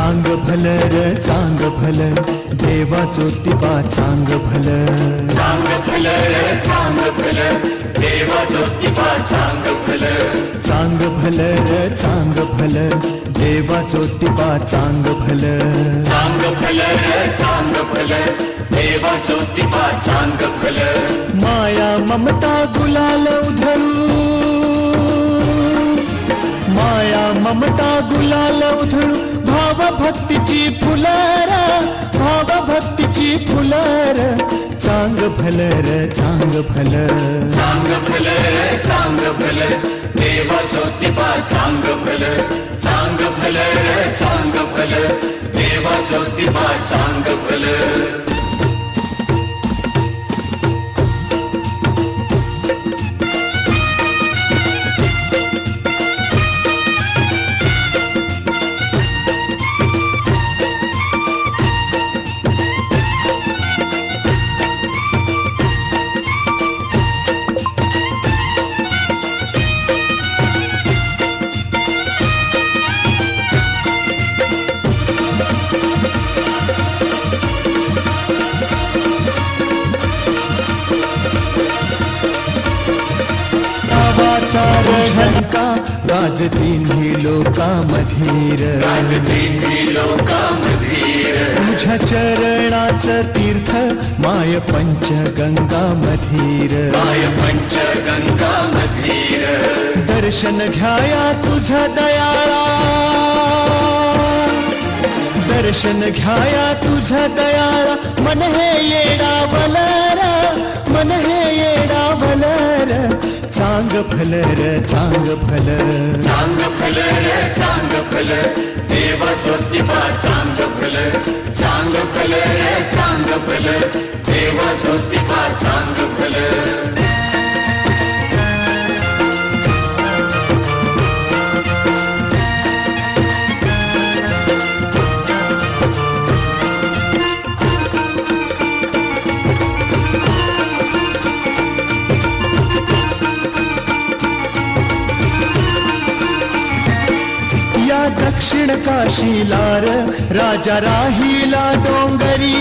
चांग भलं र चांग भलं, देवा ज्योतिबा चांग भलं. चांग भलं र चांग भलं, देवा ज्योतिबा चांग भलं. चांग भलं र चांग भलं, देवा ज्योतिबा चांग भलं. चांग भलं र चांग भलं, देवा ज्योतिबा चांग भलं. माया ममता गुलाल उधळू, माया ममता गुलाल उधळू, भाव भक्तीची फुलर, भाव भक्तीची फुलर. चांग भलं र चांग भलं. चांग भलं र चांग भलं, देवा ज्योतिबा चांग भलं. चांग भलं र चांग भलं, देवा ज्योतिबा चांग भलं. झंका राज तिन्ही लोकामधीर, राज तिन्ही लोकामधीर. तुझ्या चरणाचं तीर्थ माय पंचगंगा मधीर, माय पंचगंगा मधीर. दर्शन घ्याया तुझा दयाळा, दर्शन घ्याया तुझा दयाळा. मन हे येडा भलर, मन हे येडा भलर. चांग भलं र चांग भलं. चांग भलं र चांग भलं, देवा ज्योतिबा चांग भलं. चांग भलं र चांग भलं, देवा ज्योतिबा चांग भलं. दक्षिण काशीला र राजा राहिला डोंगरी.